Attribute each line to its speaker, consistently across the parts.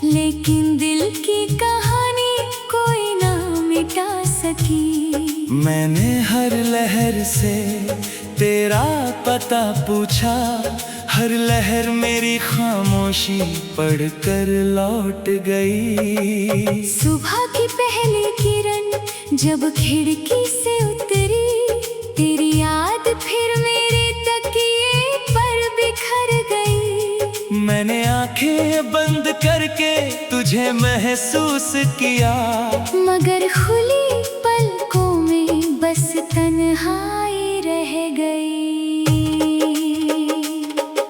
Speaker 1: लेकिन दिल की कहानी कोई ना मिटा सकी।
Speaker 2: मैंने हर लहर से तेरा पता पूछा, हर लहर मेरी खामोशी पढ़कर लौट गई।
Speaker 1: सुबह की पहली किरण जब खिड़की से उतरी, तेरी याद फिर मेरे तकिए पर बिखर गई।
Speaker 2: मैंने आंखें बंद करके तुझे महसूस किया,
Speaker 1: मगर खुली पलकों में बस तन्हाई रह गई।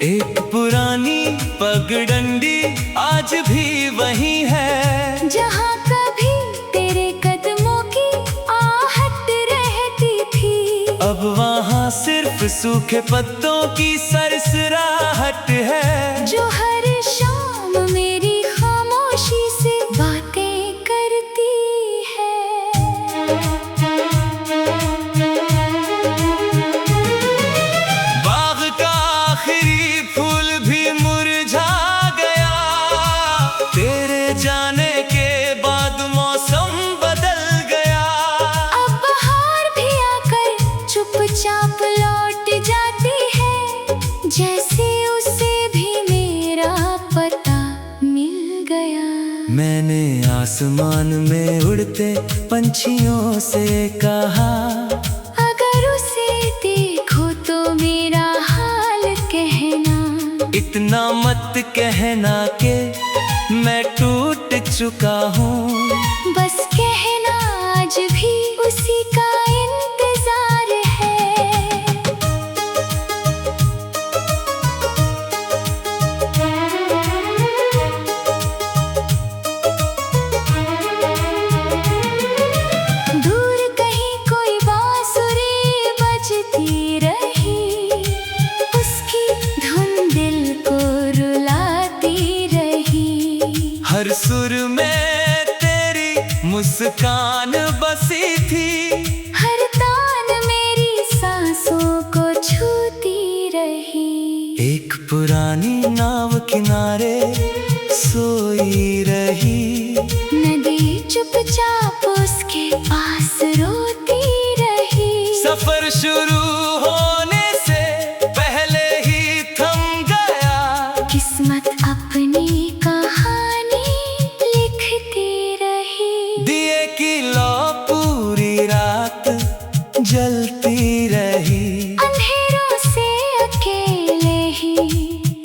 Speaker 2: एक पुरानी पगडंडी आज भी वही है,
Speaker 1: जहाँ कभी तेरे कदमों की आहट रहती थी।
Speaker 2: अब वहाँ सिर्फ सूखे पत्तों की सरसराहट है,
Speaker 1: जो हर शाम मेरी खामोशी से बातें करती है।
Speaker 2: बाग का आखिरी फूल भी मुरझा गया, तेरे जाने के बाद मौसम बदल गया।
Speaker 1: अब बहार भी आकर चुपचाप लौट जाती है, जैसे उसे भी मेरा पता मिल गया।
Speaker 2: मैंने आसमान में उड़ते पंछियों से कहा,
Speaker 1: अगर उसे देखो तो मेरा हाल कहना।
Speaker 2: इतना मत कहना कि मैं टूट चुका हूँ,
Speaker 1: बस कहना आज भी उसी का इंतजार है। दूर कहीं कोई बांसुरी बजती रही, उसकी धुन दिल को रुलाती रही।
Speaker 2: हर सुर में तेरी मुस्कान बसी थी,
Speaker 1: हर तान मेरी सांसों को छूती रही।
Speaker 2: एक पुरानी नाव किनारे सोई रही,
Speaker 1: नदी चुपचाप उसके पास रोती रही।
Speaker 2: सफर शुरू होने से पहले ही थम गया,
Speaker 1: किस्मत अपनी कहानी लिखती रही।
Speaker 2: दिए की लौ पूरी रात जलती रही,
Speaker 1: अंधेरों से अकेले ही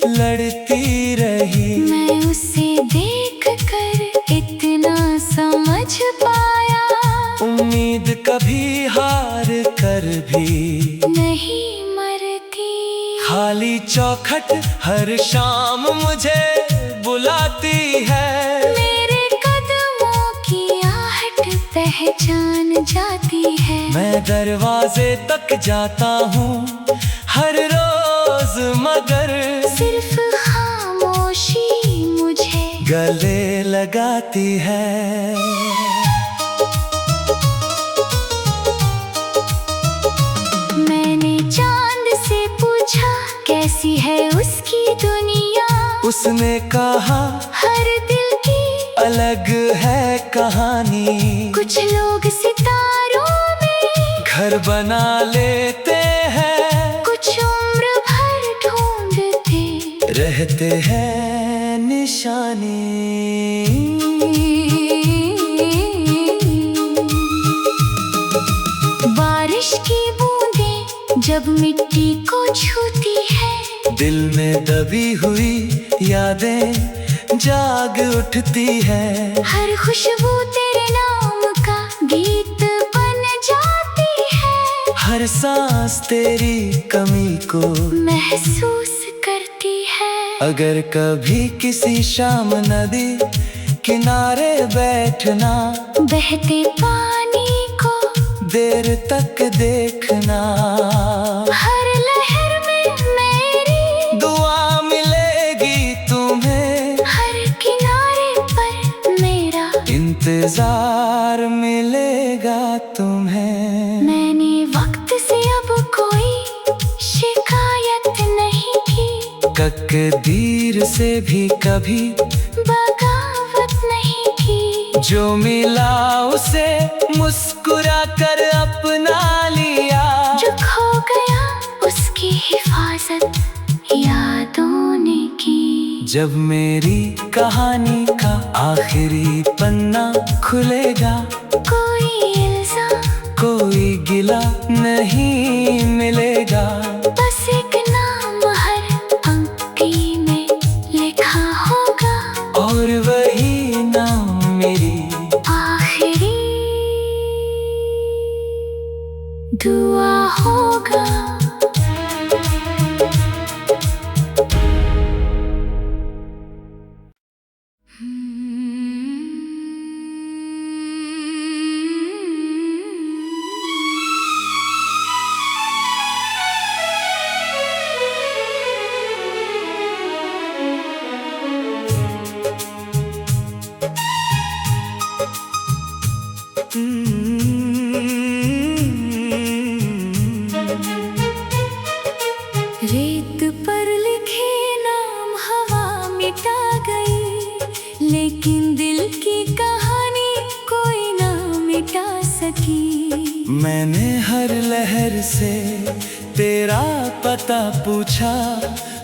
Speaker 2: लड़ती रही।
Speaker 1: मैं उसे देख कर इतना समझ पाया,
Speaker 2: उम्मीद कभी हार कर भी
Speaker 1: नहीं मरती।
Speaker 2: खाली चौखट हर शाम मुझे बुलाती है,
Speaker 1: मेरे कदमों की आहट पहचान जाती है।
Speaker 2: मैं दरवाजे तक जाता हूँ हर रोज, मगर
Speaker 1: सिर्फ खामोशी मुझे
Speaker 2: गले लगाती है।
Speaker 1: मैंने चांद से पूछा कैसी है उसकी दुनिया,
Speaker 2: उसने कहा
Speaker 1: हर दिल की
Speaker 2: अलग है कहानी।
Speaker 1: कुछ लोग सितारों में
Speaker 2: घर बना लेते हैं,
Speaker 1: कुछ उम्र भर ढूंढते
Speaker 2: रहते हैं निशानी।
Speaker 1: बारिश की बूंदें जब मिट्टी को छूती है,
Speaker 2: दिल में दबी हुई यादें जाग उठती है।
Speaker 1: हर खुशबू तेरे नाम का गीत बन जाती है।
Speaker 2: हर सांस तेरी कमी को
Speaker 1: महसूस करती है।
Speaker 2: अगर कभी किसी शाम नदी किनारे बैठना,
Speaker 1: बहते पानी को
Speaker 2: देर तक देखना,
Speaker 1: हर लहर में मेरी
Speaker 2: दुआ मिलेगी तुम्हें।
Speaker 1: हर किनारे पर मेरा
Speaker 2: इंतजार मिलेगा तुम्हें।
Speaker 1: मैंने वक्त से अब कोई शिकायत नहीं की,
Speaker 2: तकदीर से भी कभी
Speaker 1: बगावत
Speaker 2: जो मिला उसे मुस्कुरा कर अपना लिया।
Speaker 1: जो खो गया उसकी हिफाजत यादों ने की।
Speaker 2: जब मेरी कहानी का आखिरी पन्ना खुलेगा,
Speaker 1: कोई इल्जाम
Speaker 2: कोई गिला नहीं मिलेगा।
Speaker 1: बस एक नाम हर पंक्ति में लिखा होगा,
Speaker 2: और वही नाम मेरी
Speaker 1: आखिरी दुआ होगा। रेत पर लिखे नाम हवा मिटा गई, लेकिन दिल की कहानी कोई ना मिटा सकी।
Speaker 2: मैंने हर लहर से तेरा पता पूछा,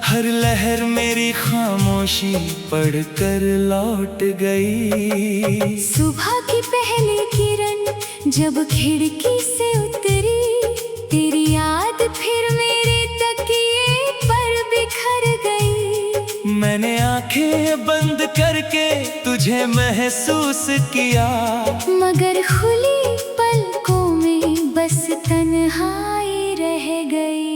Speaker 2: हर लहर मेरी खामोशी पढ़कर लौट गई।
Speaker 1: सुबह की पहली किरण जब खिड़की से उतरी, तेरी याद फिर मेरे तकिए पर बिखर गई।
Speaker 2: मैंने आंखें बंद करके तुझे महसूस किया,
Speaker 1: मगर खुली पलकों में बस तन्हाई रह गई।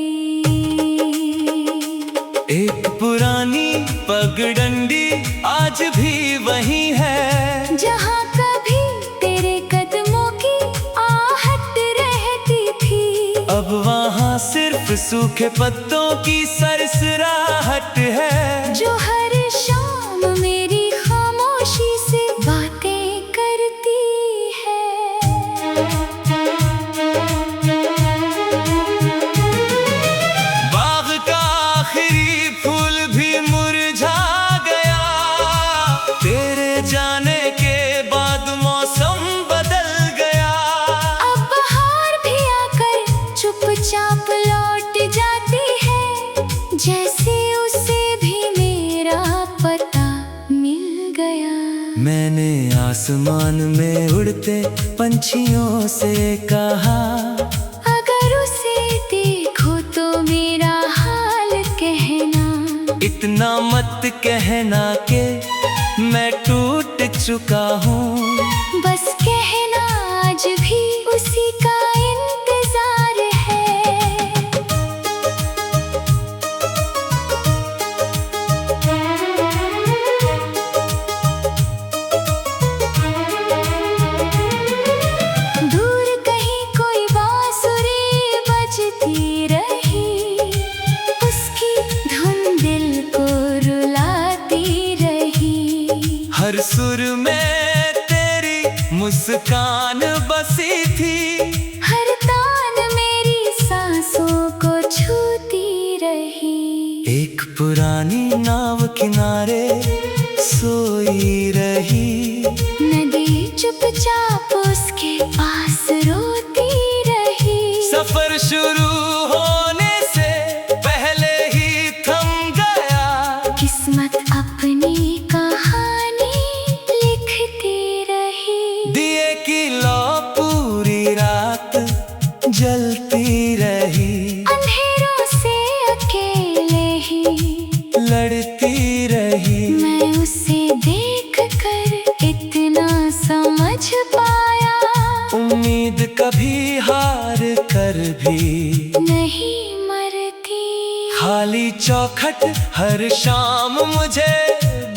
Speaker 2: एक पुरानी पगडंडी आज भी वही है,
Speaker 1: जहाँ कभी तेरे कदमों की आहट रहती थी।
Speaker 2: अब वहाँ सिर्फ सूखे पत्तों की सरसराहट है।
Speaker 1: जो हर शाम मेरी खामोशी से बातें करती है।
Speaker 2: बाग का आखिरी फूल भी मुरझा गया, तेरे जाने के बाद मौसम बदल गया।
Speaker 1: अब बहार भी आकर चुपचाप लौट जाती है, जैसे उसे भी मेरा पता मिल गया।
Speaker 2: मैंने आसमान में उड़ते पंछियों से कहा,
Speaker 1: अगर उसे देखो तो मेरा हाल कहना।
Speaker 2: इतना मत कहना कि मैं टूट चुका हूँ।
Speaker 1: बस कहना आज भी उसी का इंतजार है। दूर कहीं कोई बांसुरी बजती रही, उसकी धुन दिल को रुलाती रही।
Speaker 2: हर सुर में तेरी मुस्कान बसी थी,
Speaker 1: हर तान मेरी सांसों को छूती रही।
Speaker 2: एक पुरानी नाव किनारे सोई रही,
Speaker 1: नदी चुपचाप उसके पास रोती रही।
Speaker 2: सफर शुरू होने से पहले ही थम गया,
Speaker 1: किस्मत अपनी कहानी लिखती रही।
Speaker 2: दिए की लौ पूरी रात जलती रही,
Speaker 1: अंधेरों से अकेले ही
Speaker 2: लड़ती रही।
Speaker 1: मैं उसे देख कर इतना समझ पाया,
Speaker 2: उम्मीद कभी हार कर भी
Speaker 1: नहीं मरती।
Speaker 2: खाली चौखट हर शाम मुझे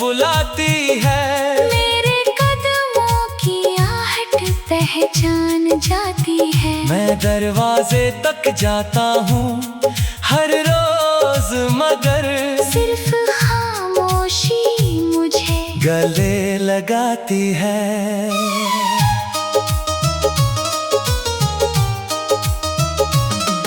Speaker 2: बुलाती है,
Speaker 1: मेरे कदमों की आहट पहचान जाती है।
Speaker 2: मैं दरवाजे तक जाता हूँ हर रोज, मगर
Speaker 1: सिर्फ खामोशी मुझे
Speaker 2: गले लगाती है।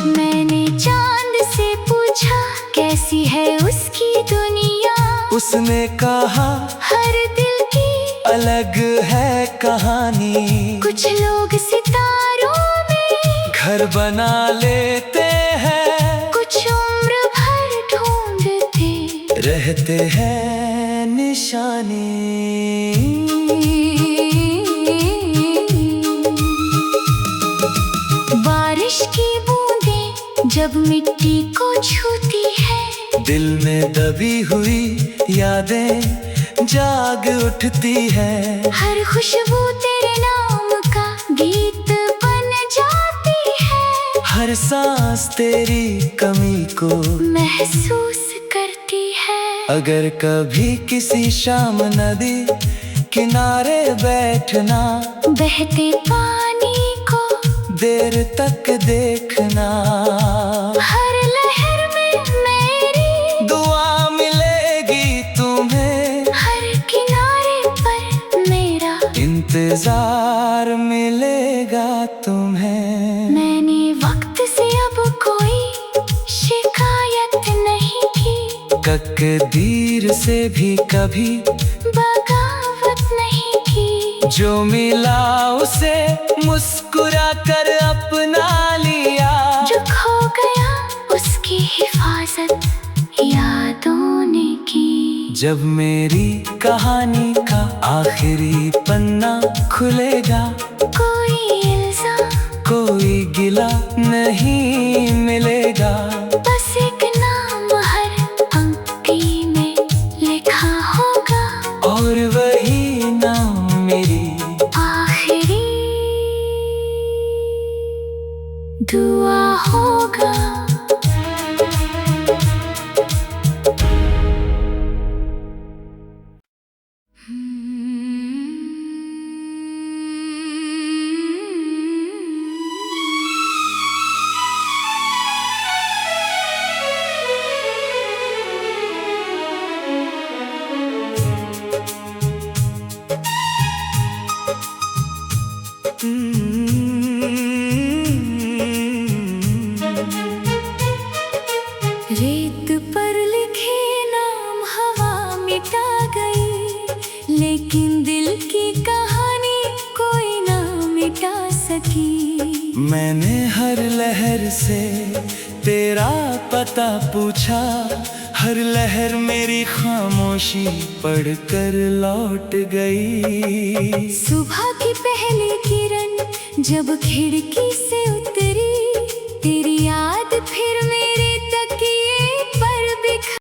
Speaker 1: मैंने चांद से पूछा कैसी है उसकी दुनिया,
Speaker 2: उसने कहा
Speaker 1: हर दिल की
Speaker 2: अलग है कहानी।
Speaker 1: कुछ लोग सितारों में
Speaker 2: घर बना लेते हैं,
Speaker 1: कुछ उम्र भर ढूंढते
Speaker 2: रहते हैं निशानी।
Speaker 1: बारिश की बूंदें जब मिट्टी को छूती है,
Speaker 2: दिल में दबी हुई यादें जाग उठती है।
Speaker 1: हर खुशबू तेरे नाम का गीत बन जाती है।
Speaker 2: हर सांस तेरी कमी को
Speaker 1: महसूस करती है।
Speaker 2: अगर कभी किसी शाम नदी किनारे बैठना,
Speaker 1: बहते पानी को
Speaker 2: देर तक देखना,
Speaker 1: हर लहर में मेरी
Speaker 2: दुआ मिलेगी तुम्हें।
Speaker 1: हर किनारे पर मेरा
Speaker 2: इंतजार मिलेगा तुम्हें।
Speaker 1: मैंने वक्त से अब कोई शिकायत नहीं की,
Speaker 2: तकदीर से भी कभी
Speaker 1: बगावत नहीं की।
Speaker 2: जो मिला उसे मुस्कुरा कर अपना लिया।
Speaker 1: जो खो गया उसकी हिफाजत यादों ने की।
Speaker 2: जब मेरी कहानी का आखिरी पन्ना खुलेगा,
Speaker 1: कोई इल्जाम
Speaker 2: कोई गिला नहीं मिलेगा।
Speaker 1: बस एक नाम हर पंक्ति में लिखा होगा,
Speaker 2: और वही नाम मेरी
Speaker 1: आखिरी दुआ होगा। रेत पर लिखे नाम हवा मिटा गई, लेकिन दिल की कहानी कोई ना मिटा सकी।
Speaker 2: मैंने हर लहर से तेरा पता पूछा, हर लहर मेरी खामोशी पढ़कर लौट गई।
Speaker 1: सुबह की पहली किरण जब खिड़की से उतरी, तेरी याद